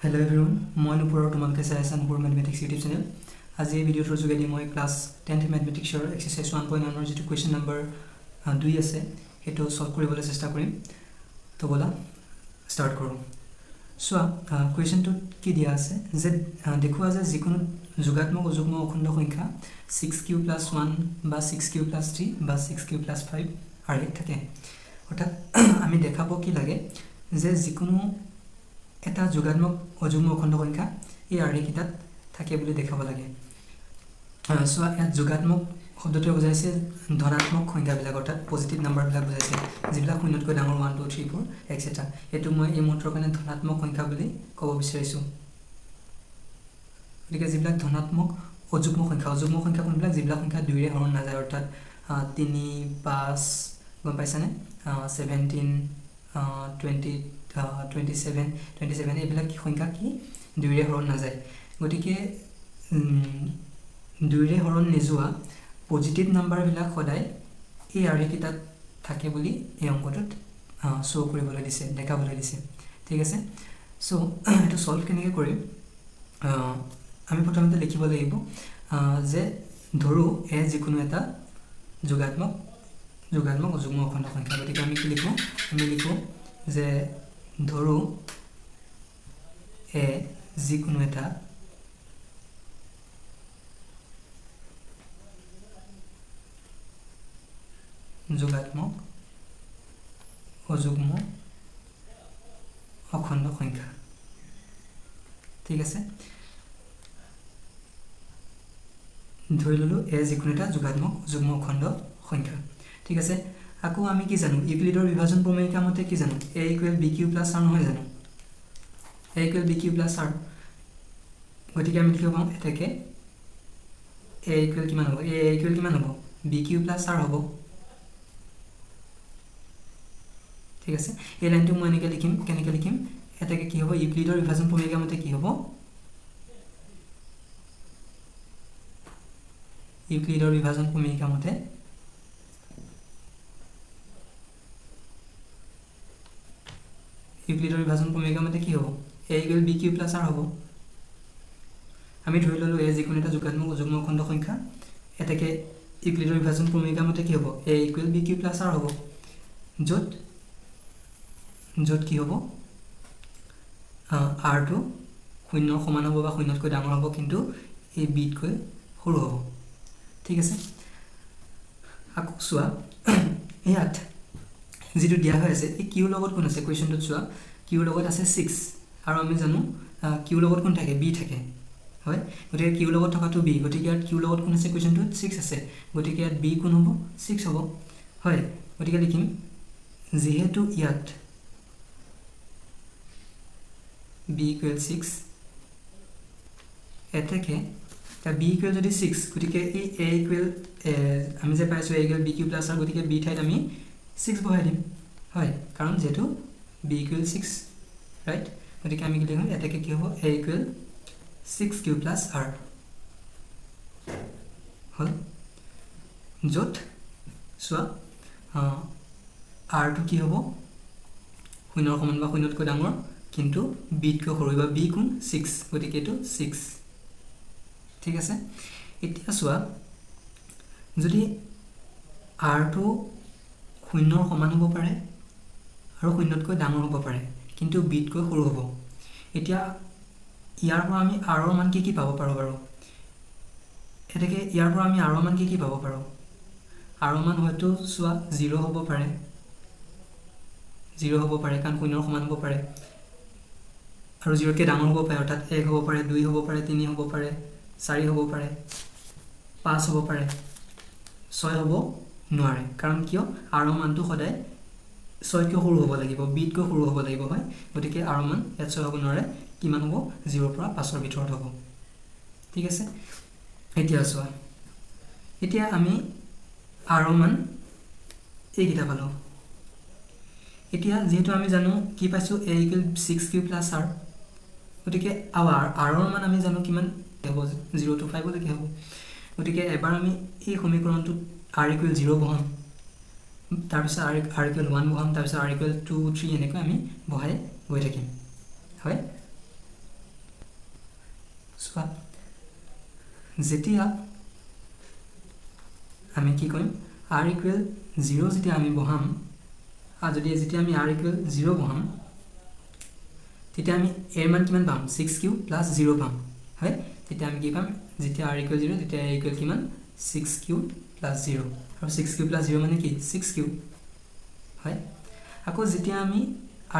Hello everyone, মই নুপুৰৰ তোমালোকে চাই আছা নুপুৰ মেথমেটিক্স ইউটিউব চেনেল। আজি এই ভিডিঅ'টোৰ যোগেদি মই ক্লাছ 10th মেথমেটিক্সৰ এক্সাৰচাইজ 1.1ৰ যিটো কুৱেশ্যন নম্বৰ 2 আছে সেইটো সলভ কৰিবলৈ চেষ্টা কৰিম। তো বলা ষ্টাৰ্ট কৰোঁ। চোৱা কুৱেশ্যনটোত কি দিয়া আছে যে দেখুওৱা যে যিকোনো যোগাত্মক অযুগ্ম অখণ্ড সংখ্যা 6q + 1 বা 6q + 3 বা 6q + 5 আৰেত থাকে। অৰ্থাৎ আমি দেখাব কি লাগে যে যিকোনো এটা যোগাত্মক অযুগ্ম অখণ্ড সংখ্যা এই আৰেকেইটাত থাকে বুলি দেখাব লাগে। চোৱা ইয়াত যোগাত্মক শব্দটোৱে বুজাইছে ধনাত্মক সংখ্যাবিলাক অৰ্থাৎ পজিটিভ নাম্বাৰবিলাক বুজাইছে যিবিলাক শূন্যতকৈ ডাঙৰ 1 2 3 4 এটচেট্ৰা। এইটো মই এই মুহূৰ্তৰ কাৰণে ধনাত্মক সংখ্যা বুলি ক'ব বিচাৰিছোঁ। গতিকে যিবিলাক ধনাত্মক অযুগ্ম সংখ্যা কোনবিলাক যিবিলাক সংখ্যা 2ৰে হৰণ নাযায় অৰ্থাৎ 3 5 গম পাইছানে 17 20 27 এইবিলাক সংখ্যা কি 2ৰে হৰণ নাযায়। গতিকে 2ৰে হৰণ নোযোৱা পজিটিভ নাম্বাৰবিলাক সদায় এই আৰেকেইটাত থাকে বুলি এই অংকটোত শ্ব' কৰিবলৈ দিছে, দেখাবলৈ দিছে। ঠিক আছে, চ' এইটো সলভ কেনেকৈ কৰিম আমি প্ৰথমতে লিখিব লাগিব যে ধৰোঁ এ যিকোনো এটা যোগাত্মক অযুগ্ম অখণ্ড সংখ্যা। গতিকে আমি কি লিখোঁ, আমি লিখোঁ যে ধৰোঁ এ যিকোনো এটা যোগাত্মক অযুগ্ম অখণ্ড সংখ্যা। ঠিক আছে, ধৰি ল'লোঁ এ যিকোনো এটা যোগাত্মক অযুগ্ম অখণ্ড সংখ্যা। ঠিক আছে, আকৌ আমি কি জানো ইউক্লিডৰ বিভাজন প্ৰমেয়িকা মতে কি জানো a = bq + r নহয় জানো a = bq + r। গতিকে আমি লিখিব পাৰোঁ এটাকে a = কিমান হ'ব কিমান হ'ব bq + r হ'ব। ঠিক আছে, এই লাইনটো মই এনেকৈ লিখিম, কেনেকৈ লিখিম এটাকে কি হ'ব ইউক্লিডৰ বিভাজন প্ৰমেয়িকা মতে কি হ'ব ইউক্লিডৰ বিভাজন প্ৰমেয়িকা মতে কি হ'ব a = bq + r হ'ব। আমি ধৰি ল'লোঁ এ যিকোনো এটা যোগাত্মক অযুগ্ম অখণ্ড সংখ্যা এটাকে ইউক্লিডৰ বিভাজন প্ৰমেয়িকা মতে কি হ'ব a = bq + r হ'ব। য'ত কি হ'ব rটো 0ৰ সমান হ'ব বা 0তকৈ ডাঙৰ হ'ব কিন্তু এই bতকৈ সৰু হ'ব। ঠিক আছে, আকৌ চোৱা ইয়াত যিটো দিয়া হৈ আছে এই কিউৰ লগত কোন আছে কুৱেশ্যনটোত চোৱা কিউৰ লগত আছে 6 আৰু আমি জানো কিউৰ লগত কোন থাকে b থাকে হয়। গতিকে কিউৰ লগত থকাটো b, গতিকে ইয়াত কিউৰ লগত কোন আছে কুৱেশ্যনটোত 6 আছে, গতিকে ইয়াত b কোন হ'ব 6 হ'ব হয়। গতিকে লিখিম যিহেতু ইয়াত b = 6 এটাকে b = যদি 6 গতিকে এই a আমি যে পাইছোঁ a = bq + r গতিকে b ঠাইত আমি 6 বহাই দিম হয়, কাৰণ যেহেতু b = 6 ৰাইট। গতিকে আমি কি লিখিম এটাকে কি হ'ব a = 6q + r হ'ল। য'ত চোৱা rটো কি হ'ব 0ৰ সমান বা 0তকৈ ডাঙৰ কিন্তু bতকৈ সৰু বা b কোন 6 গতিকে এইটো 6। ঠিক আছে, এতিয়া চোৱা যদি rটো 0ৰ সমান হ'ব পাৰে আৰু 0তকৈ ডাঙৰ হ'ব পাৰে কিন্তু bতকৈ সৰু হ'ব। এতিয়া ইয়াৰ পৰা আমি r ৰ মান কি পাব পাৰোঁ বাৰু এটাকে ইয়াৰ পৰা আমি r ৰ মান কি পাব পাৰোঁ r ৰ মান হয়তো চোৱা 0 হ'ব পাৰে কাৰণ 0ৰ সমান হ'ব পাৰে আৰু 0তকৈ ডাঙৰ হ'ব পাৰে অৰ্থাৎ 1 হ'ব পাৰে 2 হ'ব পাৰে 3 হ'ব পাৰে 4 হ'ব পাৰে 5 হ'ব পাৰে 6 হ'ব নোৱাৰে কাৰণ কিয় r ৰ মানটো সদায় 6তকৈ সৰু হ'ব লাগিব bতকৈ সৰু হ'ব লাগিব হয়। গতিকে r ৰ মান ইয়াত 6 হ'ব নোৱাৰে, কিমান হ'ব 0ৰ পৰা 5ৰ ভিতৰত হ'ব। ঠিক আছে, এতিয়া চোৱা এতিয়া আমি r ৰ মান এইকেইটা পালোঁ। এতিয়া যিহেতু আমি জানো কি পাইছোঁ a = 6q + r গতিকে r ৰ মান আমি জানো কিমান হ'ব 0 to 5 লৈকে হ'ব। গতিকে এবাৰ আমি এই সমীকৰণটোত r = 0 বহাম, তাৰপিছত r = 1 বহাম, তাৰপিছত r = 2 3 এনেকৈ আমি বহাই গৈ থাকিম হয়। যেতিয়া আমি কি কৰিম r ইকুৱেল 0 যেতিয়া আমি বহাম যদি যেতিয়া আমি r ইকুৱেল 0 বহাম তেতিয়া আমি a মান কিমান পাম 6q + 0 পাম হয় তেতিয়া আমি কি পাম যেতিয়া r ইকুৱেল 0 তেতিয়া a ইকুৱেল কিমান 6q + 0 আৰু 6q + 0 মানে কি 6q হয় আকৌ যেতিয়া আমি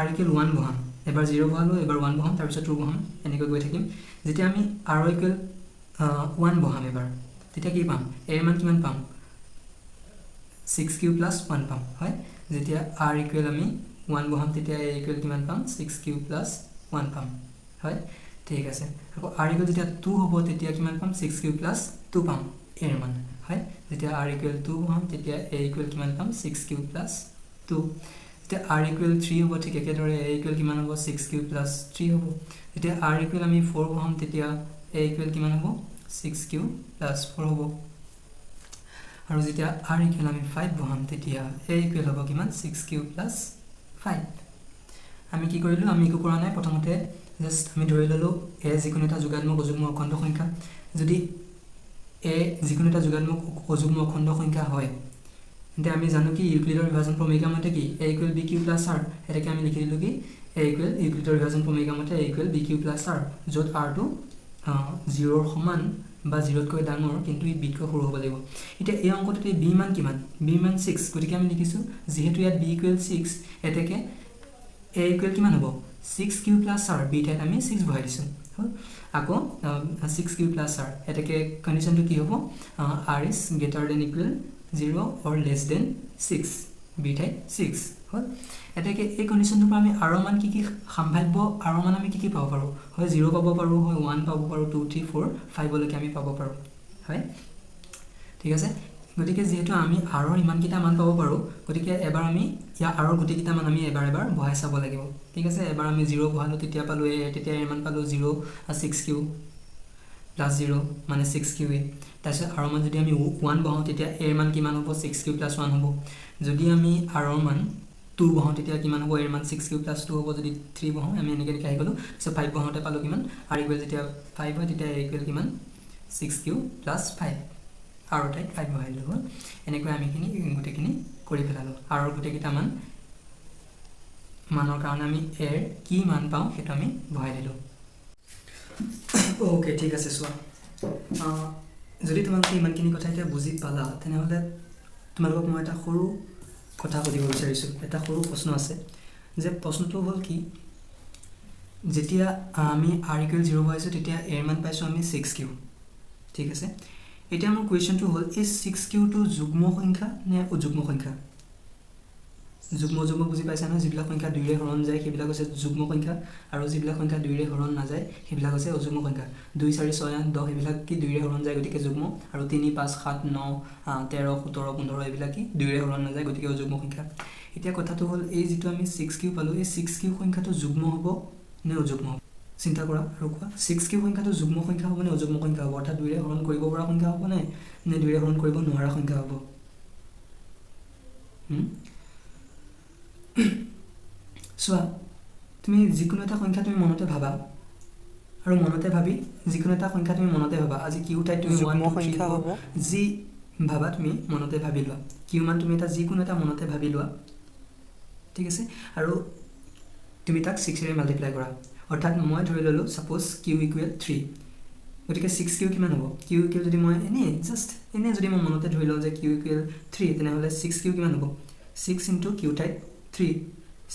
r ইকুৱেল 1 বহাম এবাৰ 0 বহালো এবাৰ 1 বহাম তাৰ পিছত 2 বহাম এনেকৈ গৈ থাকিম যেতিয়া আমি r ইকুৱেল 1 বহাম এবাৰ তেতিয়া কি পাম a মান কিমান পাম 6q + 1 পাম হয় যেতিয়া r ইকুৱেল আমি 1 বহাম তেতিয়া a ইকুৱেল কিমান পাম 6q + 1 পাম হয় ঠিক আছে আকৌ r ইকুৱেল যেতিয়া 2 হ'ব তেতিয়া কিমান পাম 6q + 2 পাম a এর মান হয় যেতিয়া r ইকুৱেল 2 বহাম তেতিয়া a ইকুৱেল কিমান পাম 6q + 2 যেতিয়া r ইকুৱেল 3 হ'ব ঠিক একেদৰে a ইকুৱেল কিমান হ'ব 6q + 3 হ'ব যেতিয়া r ইকুৱেল আমি 4 বহাম তেতিয়া a ইকুৱেল কিমান হ'ব 6q + 4 হ'ব আৰু যেতিয়া r ইকুৱেল আমি 5 বহাম তেতিয়া a ইকুৱেল হ'ব কিমান 6q + 5 আমি কি কৰিলো আমি একো কৰা নাই প্ৰথমতে জাস্ট আমি ধৰি ললো a যিকোনো এটা যোগাত্মক অযুগ্ম অখণ্ড সংখ্যা যদি a যিকোনো এটা যোগাত্মক অযুগ্ম অখণ্ড সংখ্যা হয় তেন্তে আমি জানো কি ইউক্লিডৰ বিভাজন প্ৰমেয়িকা মতে কি a = bq + r এটাকে আমি লিখি দিলো কি a = ইউক্লিডৰ বিভাজন প্ৰমেয়িকা মতে a = bq + r য'ত r টো 0 ৰ সমান বা 0 তকৈ ডাঙৰ কিন্তু ই b তকৈ সৰু হ'ব লাগিব এতিয়া এই অংকটোতে b মান কিমান b মান 6 গতিকে আমি লিখিছো যেহেতু ইয়াত b = 6 এটাকে a ইকুৱেল কিমান হ'ব 6q + r b ঠাইত আমি 6 বহাই দিছো আকৌ 6q + r এটাকে কন্ডিশনটো কি হ'ব r is greater than equal 0 or less than 6 b ঠাইত 6 হল এটাকে এই কন্ডিশনটোৰ পৰা আমি r মান কি সম্ভাৱ্য r মান আমি কি পাব পাৰো হয় 0 পাব পাৰো হয় 1 পাব পাৰো 2 3 4 5 লৈকে আমি পাব পাৰো হয় ঠিক আছে গতিকে যেহেতু আমি r ৰ ইমান কিটা মান পাব পাৰো গতিকে এবাৰ আমি ইয়া r ৰ গুটি কিটা মান আমি এবাৰ বহাই চাব লাগিব ঠিক আছে এবাৰ আমি 0 বহালো তেতিয়া পালো তেতিয়া এৰ মান পালো 0 6q + 0 মানে 6q তাৰপিছত r মান যদি আমি 1 বহাও তেতিয়া এর মান কিমান হ'ব 6q + 1 হ'ব যদি আমি r ৰ মান 2 বহাও তেতিয়া কিমান হ'ব এর মান 6q + 2 হ'ব যদি 3 বহাও আমি এনেকৈ লিখাই গলো সো 5 বহাওতে পালো কিমান r ইকুৱেল যেতিয়া 5 হয় তেতিয়া a ইকুৱেল কিমান 6q + 5 r ৰ ঠাইত 5 বহাই দিলো এনেকৈ আমি গুটেখিনি কৰি পেলালো r ৰ গুটেকিটা মানৰ কাৰণে আমি a ৰ কি মান পাও সেটা আমি বহাই দিলো ওকে ঠিক আছে সোৱা যদি তোমালোকে ইমানখিনি কথা এতিয়া বুজি পালা তেনেহলে তোমালোকক মই এটা সৰু কথা সুধিব বিচাৰিছো এটা সৰু প্ৰশ্ন আছে যে প্ৰশ্নটো হ'ল কি যেতিয়া আমি r = 0 বহাইছো তেতিয়া a ৰ মান পাইছো আমি 6q ঠিক আছে এতিয়া মোৰ কোৱেশ্চনটো হ'ল এই 6q টো যুগ্ম সংখ্যা নে অযুগ্ম সংখ্যা যুগ্ম বুজি পাইছা না যিবিলাক সংখ্যা 2 ৰে হৰণ যায় সেইবিলাক হৈছে যুগ্ম সংখ্যা আৰু যিবিলাক সংখ্যা 2 ৰে হৰণ নাযায় সেইবিলাক হৈছে অযুগ্ম সংখ্যা 2 4 6 8 10 এইবিলাক কি 2 ৰে হৰণ যায় গতিকে যুগ্ম আৰু 3 5 7 9 13 17 15 এইবিলাক কি 2 ৰে হৰণ নাযায় গতিকে অযুগ্ম সংখ্যা এতিয়া কথাটো হ'ল এই যেটো আমি 6q পালো এই 6q সংখ্যাটো যুগ্ম হ'ব নে অযুগ্ম হ'ব চিন্তা কৰা আৰু কোৱা 6q সংখ্যাটো যুগ্ম সংখ্যা হ'ব নে অযুগ্ম সংখ্যা হ'ব অৰ্থাৎ 2 ৰে হৰণ কৰিব পৰা সংখ্যা হ'ব নে 2 ৰে হৰণ কৰিব নোৱাৰা সংখ্যা হ'ব সোৱা তুমি যিকোনো এটা সংখ্যা তুমি মনতে ভাবা আৰু মনতে ভাবি যিকোনো এটা সংখ্যা তুমি মনতে ভাবা আজি কিউ টাইপ তুমি 1 2 3 4 জি ভাবা তুমি মনতে ভাবি লোৱা কিউ মান তুমি এটা যিকোনো এটা মনতে ভাবি লোৱা ঠিক আছে আৰু তুমি তাক 6 ৰে মাল্টিপ্লাই কৰা অৰ্থাৎ মই ধৰি ললো সাপোজ q = 3 গতিকে 6q কিমান হ'ব q যদি মই এনে যদি মই মনতে ধৰি লও যে q = 3 তেনেহলে 6q কিমান হ'ব 6 * q টাইপ 3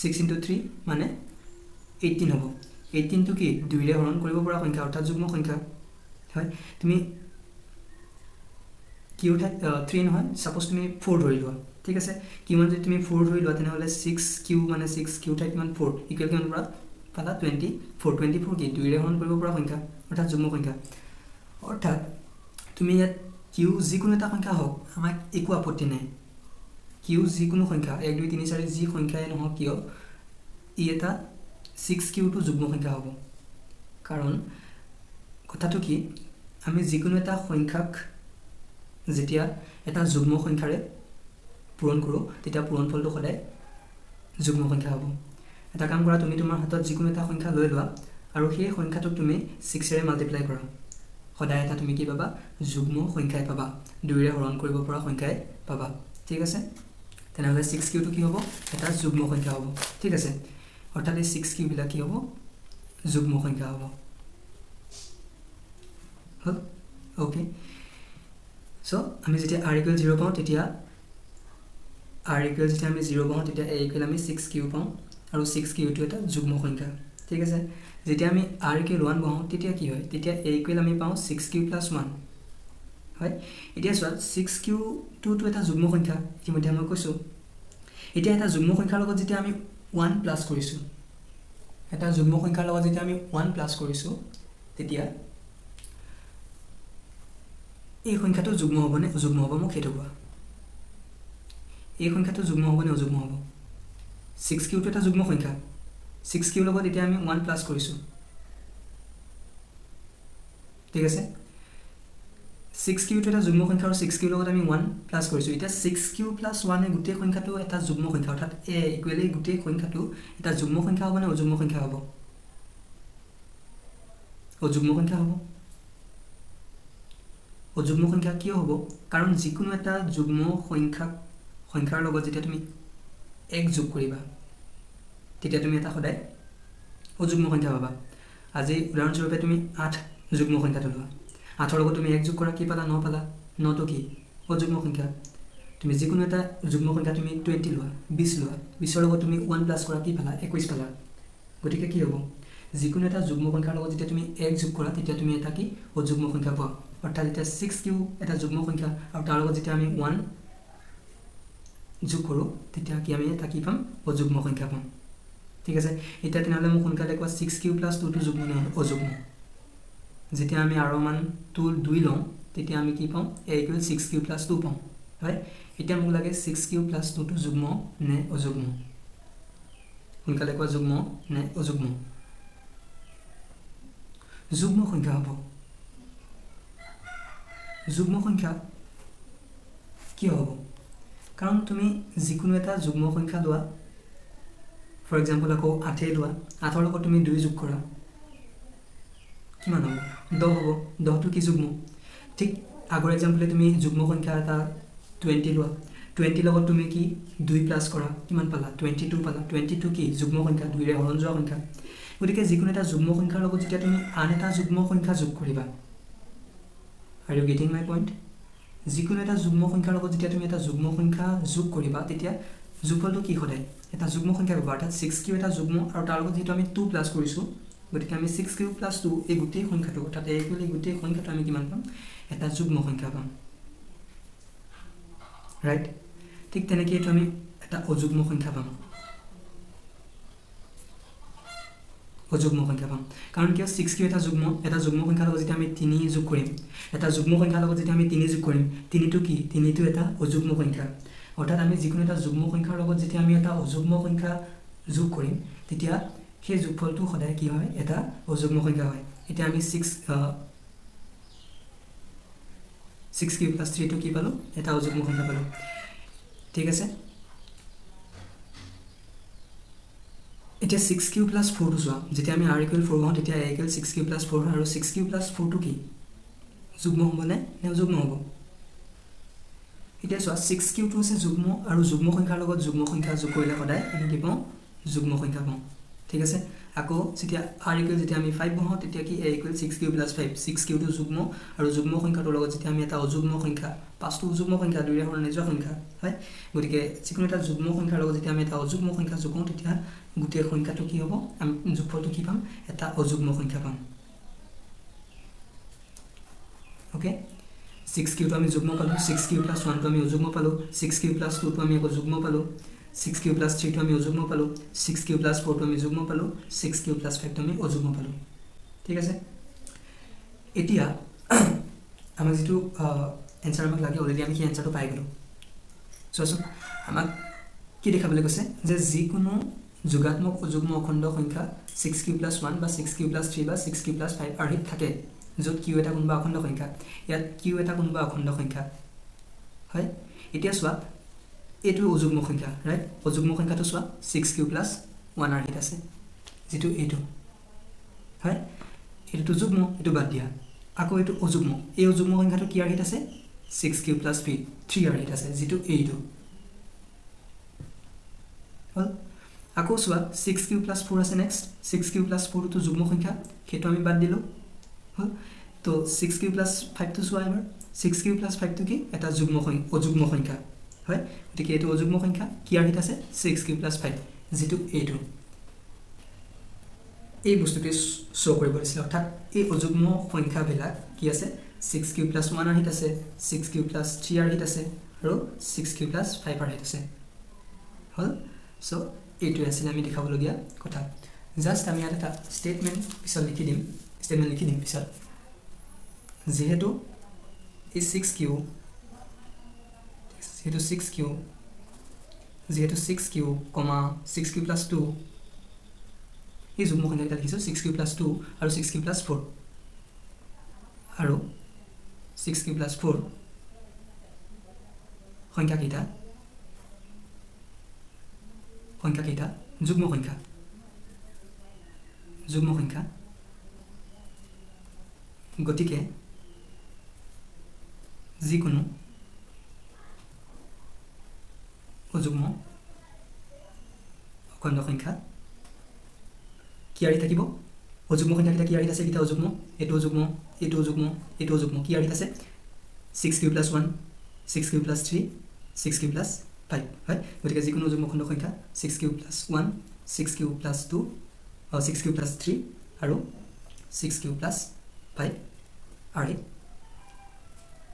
6 * 3 মানে 18 হ'ব 18 টো কি 2 ৰে হৰণ কৰিব পৰা সংখ্যা অৰ্থাৎ যুগ্ম সংখ্যা হয় তুমি q টাইপ 3 নহয় সাপোজ তুমি 4 ধৰি লোৱা ঠিক আছে কিমান যদি তুমি 4 ধৰি লোৱা তেনেহলে 6q মানে 6q টাইপ কিমান 4 ইকুৱেল কিমান পৰা পালা 24 কি 2 ৰে হৰণ কৰিব পৰা সংখ্যা অৰ্থাৎ যুগ্ম সংখ্যা অৰ্থাৎ তুমি ইয়াত q যিকোনো এটা সংখ্যা হওক আমাক একো আপত্তি নাই q যিকোনো সংখ্যা 1 2 3 4 যি সংখ্যাই নহওক কিয় ই এটা 6q টো যুগ্ম সংখ্যা হ'ব কাৰণ কথাটো কি আমি যিকোনো এটা সংখ্যাক যেতিয়া এটা যুগ্ম সংখ্যাৰে পূৰণ কৰো তেতিয়া পূৰণফলটো সদায় যুগ্ম সংখ্যা হ'ব এটা কাম কৰা তুমি তোমাৰ হাতত যিকোনো এটা সংখ্যা লৈ লোৱা আৰু সেই সংখ্যাটোক তুমি 6 ৰে মাল্টিপ্লাই কৰা সদায় এটা তুমি কি পাবা যুগ্ম সংখ্যাই পাবা দুইৰে হৰণ কৰিব পৰা সংখ্যাই পাবা ঠিক আছে তেনেহলে 6q টো কি হ'ব এটা যুগ্ম সংখ্যা হ'ব ঠিক আছে অৰ্থাৎ এই 6q বিলাক কি হ'ব যুগ্ম সংখ্যা হ'ব হল ওকে সো আমি যেতিয়া r = 0 পাওঁ তেতিয়া r = যেতিয়া আমি 0 পাওঁ তেতিয়া a = আমি 6q পাওঁ আৰু 6q টো এটা যুগ্ম সংখ্যা ঠিক আছে যেতিয়া আমি r = 1 পাওঁ তেতিয়া কি হয় তেতিয়া a = আমি পাওঁ 6q + 1 হয় এতিয়া চোৱা 6q টো এটা যুগ্ম সংখ্যা ইতিমধ্যে মই কৈছো এতিয়া এটা যুগ্ম সংখ্যাৰ লগত যেতিয়া আমি 1 প্লাস কৰিছো এটা যুগ্ম সংখ্যাৰ লগত যেতিয়া আমি 1 প্লাস কৰিছো তেতিয়া এই সংখ্যাটো যুগ্ম হ'ব নে অযুগ্ম হ'ব মোক হেতু কোৱা এই সংখ্যাটো যুগ্ম হ'ব নে অযুগ্ম হ'ব 6q টো এটা যুগ্ম সংখ্যা 6q লগত এতিয়া আমি 1 প্লাস কৰিছো ঠিক আছে 6q টো এটা যুগ্ম সংখ্যা আৰু 6q লগত আমি 1 প্লাস কৰিছো এতিয়া 6q + 1 এ গোটেই সংখ্যাটো এটা যুগ্ম সংখ্যা অৰ্থাৎ a ইকুৱেলি গোটেই সংখ্যাটো এটা যুগ্ম সংখ্যা হ'ব নে অযুগ্ম সংখ্যা হ'ব অযুগ্ম সংখ্যা হ'ব অযুগ্ম সংখ্যা কিয় হ'ব কাৰণ যিকোনো এটা যুগ্ম সংখ্যাৰ লগত যেতিয়া তুমি 1 যোগ কৰিবা তেতিয়া তুমি এটা সদায় অযুগ্ম সংখ্যা পাবা আজি উদাহৰণস্বৰূপে তুমি 8 যুগ্ম সংখ্যাটো লোৱা 8 ৰ লগত তুমি 1 যোগ কৰা কি পালা 9 পালা 9 তো কি অযুগ্ম সংখ্যা তুমি যিকোনো এটা যুগ্ম সংখ্যা তুমি 20 লোৱা 20 লোৱা 20 ৰ লগত তুমি 1 প্লাস কৰা কি পালা 21 পালা গতিকে কি হ'ব যিকোনো এটা যুগ্ম সংখ্যাৰ লগত যেতিয়া তুমি 1 যোগ কৰা তেতিয়া তুমি এটা কি অযুগ্ম সংখ্যা পাবা অৰ্থাৎ এটা 6q এটা যুগ্ম সংখ্যা আৰু তাৰ লগত যেতিয়া আমি 1 যোগ কৰো তেতিয়া কি আমি এটা কি পাম অযুগ্ম সংখ্যা পাম ঠিক আছে এটা তেনেহলে মোক সোনকালে কোৱা 6q + 2 টো যুগ্ম নে অযুগ্ম যেতিয়া আমি r মান 2 লওঁ তেতিয়া আমি কি পাম a = 6q + 2 পাম হয় এতিয়া মোক লাগে 6q + 2 টো যুগ্ম নে অযুগ্ম সোনকালে কোৱা যুগ্ম নে অযুগ্ম যুগ্ম সংখ্যা হ'ব যুগ্ম সংখ্যা কি হ'ব কাৰণ তুমি যিকোনো এটা যুগ্ম সংখ্যা লোৱা ফৰ এক্সাম্পল আকৌ 8 লোৱা 8 ৰ লগত তুমি 2 যোগ কৰা কিমান হ'ব 10 হ'ব 10 টো কি যুগ্ম ঠিক আগৰ এক্সাম্পলে তুমি যুগ্ম সংখ্যা এটা 20 লোৱা 20 লগত তুমি কি 2 প্লাস কৰা কিমান পালা 22 পালা 22 কি যুগ্ম সংখ্যা 2 ৰে হৰণ যোৱা সংখ্যা গতিকে যিকোনো এটা যুগ্ম সংখ্যাৰ লগত যেতিয়া তুমি আন এটা যুগ্ম সংখ্যা যোগ কৰিবা Are you getting my point? যিকোনো এটা যুগ্ম সংখ্যাৰ লগত যেতিয়া তুমি এটা যুগ্ম সংখ্যা যোগ কৰিবা তেতিয়া যোগফলটো কি হয় এটা যুগ্ম সংখ্যা পাবা অৰ্থাৎ 6q এটা যুগ্ম আৰু তাৰ লগত যেটো আমি 2 প্লাস কৰিছো গতিকে আমি 6q + 2 এই গোটেই সংখ্যাটো অৰ্থাৎ এই গোটেই সংখ্যাটো আমি কিমান পাম এটা যুগ্ম সংখ্যা পাম ৰাইট ঠিক তেনেকৈ এটো আমি এটা অযুগ্ম সংখ্যা পাম অযুগ্ম সংখ্যা পাম কাৰণ কিয় 6q এটা যুগ্ম সংখ্যাৰ লগত যেতিয়া আমি 3 যোগ কৰিম এটা যুগ্ম সংখ্যাৰ লগত যেতিয়া আমি 3 যোগ কৰিম 3 টো কি 3 টো এটা অযুগ্ম সংখ্যা অৰ্থাৎ আমি যিকোনো এটা যুগ্ম সংখ্যাৰ লগত যেতিয়া আমি এটা অযুগ্ম সংখ্যা যোগ কৰিম তেতিয়া সেই যোগফলটো সদায় কি হয় এটা অযুগ্ম সংখ্যা হয় এতিয়া আমি 6q + 3 টো কি পালো এটা অযুগ্ম সংখ্যা পালো ঠিক আছে এতিয়া 6q + 4 টো যোৱা যেতিয়া আমি r = 4 পাওঁ তেতিয়া a = 6q + 4 আৰু 6q + 4 টো কি যুগ্ম হ'ব নে অযুগ্ম হ'ব এতিয়া চোৱা 6q টো আছে যুগ্ম আৰু যুগ্ম সংখ্যাৰ লগত যুগ্ম সংখ্যা যোগ কৰিলে সদায় আমি কি পাওঁ যুগ্ম সংখ্যা পাওঁ ঠিক আছে আকৌ যেতিয়া r = যেতিয়া আমি 5 পাওঁ তেতিয়া কি a = 6q + 5 6q টো যুগ্ম আৰু যুগ্ম সংখ্যাটোৰ লগত যেতিয়া আমি এটা অযুগ্ম সংখ্যা 5 টো যুগ্ম সংখ্যা 2 ৰে হৰণ যোৱা সংখ্যা হয় গতিকে যিকোনো এটা যুগ্ম সংখ্যাৰ লগত যেতিয়া আমি এটা অযুগ্ম সংখ্যা যোগ কৰোঁ তেতিয়া গোটেই সংখ্যাটো কি হ'ব আমি যোগফলটো কি পাম এটা অযুগ্ম সংখ্যা পাম ওকে 6q টো আমি যুগ্ম পালো 6q + 1 টো আমি অযুগ্ম পালো 6q + 2 টো আমি আকৌ যুগ্ম পালো 6q + 3 টো আমি অযুগ্ম পালো 6q + 4 টো আমি যুগ্ম পালো 6q + 5 টো আমি অযুগ্ম পালো ঠিক আছে এতিয়া আমাৰ যেটো এনসাৰ আমাক লাগে অলৰেডি আমি কি এনসাৰটো পাই গলো সো আমাক কি দেখাবলৈ কৈছে যে যিকোনো যোগাত্মক অযুগ্ম অখণ্ড সংখ্যা 6q + 1 বা 6q + 3 বা 6q + 5 আৰ্হিত থাকে য'ত q এটা কোনোবা অখণ্ড সংখ্যা ইয়াত q এটা কোনোবা অখণ্ড সংখ্যা হয় এতিয়া চোৱা এটো অযুগ্ম সংখ্যা ৰাইট অযুগ্ম সংখ্যাটো চোৱা 6q + 1 আৰ্হিত আছে যেটো এটো হয় এটো যুগ্ম এটো বাদ দিয়া আকৌ এইটো অযুগ্ম এই অযুগ্ম সংখ্যাটো কি আৰ্হিত আছে 6q + p 3 আৰ্হিত আছে যেটো এইটো হল আকৌ সোৱা 6q + 4 আছে নেক্সট 6q + 4 টো যুগ্ম সংখ্যা হেতু আমি বাদ দিলো হল তো 6q + 5 টো সোৱা এবাৰ 6q + 5 টো কি এটা যুগ্ম সংখ্যা অযুগ্ম সংখ্যা হয় গতিকে এটো অযুগ্ম সংখ্যা কি আৰ্হিত আছে 6q + 5 যেটো এইটো এই বস্তুটো শো কৰিব দিছিল অৰ্থাৎ এই অযুগ্ম সংখ্যাবিলাক কি আছে 6q + 1 আৰ্হিত আছে 6q + 3 আৰ্হিত আছে আৰু 6q + 5 আৰ্হিত আছে হল সো এইটো আছিল আমি দেখাবলগীয়া কথা জাস্ট আমি এটা স্টেটমেন্ট পিছত লিখি দিম পিছত যেহেতু এই 6q যেহেতু 6q, 6q + 2 এই যুগ্ম সংখ্যাটা লিখিছো 6q + 2 আৰু 6q + 4 আৰু 6q + 4 সংখ্যা কেইটা যুগ্ম সংখ্যা গতিকে যিকোনো অযুগ্ম অখণ্ড সংখ্যা কি আৰ্হিত থাকিব অযুগ্ম সংখ্যা কেইটা কি আৰ্হিত আছে কিটা অযুগ্ম এটো অযুগ্ম কি আৰ্হিত আছে 6q + 1 6q + 3 6q + 5 হয় গতিকে যিকোনো অযুগ্ম অখণ্ড সংখ্যা 6q + 1 6q + 2 6q + 3 আৰু 6q + 5 আৰ্হিত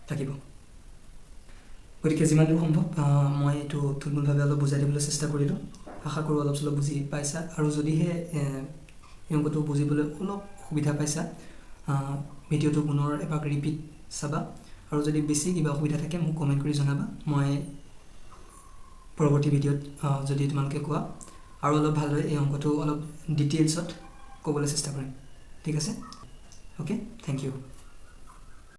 থাকিব গতিকে যিমান দূৰ সম্ভৱ মই এইটো থুলমূলভাৱে অলপ বুজাই দিবলৈ চেষ্টা কৰিলোঁ আশা কৰোঁ অলপ চলপ বুজি পাইছা আৰু যদিহে এই অংকটো বুজিবলৈ অলপ সুবিধা পাইছা ভিডিঅ'টো পুনৰ এবাৰ ৰিপিট চাবা আৰু যদি বেছি কিবা অসুবিধা থাকে মোক কমেণ্ট কৰি জনাবা মই পৰৱৰ্তী ভিডিঅ'ত যদি তোমালোকে কোৱা আৰু অলপ ভালদৰে এই অংকটো অলপ ডিটেইলছত ক'বলৈ চেষ্টা কৰিম ঠিক আছে ওকে থেংক ইউ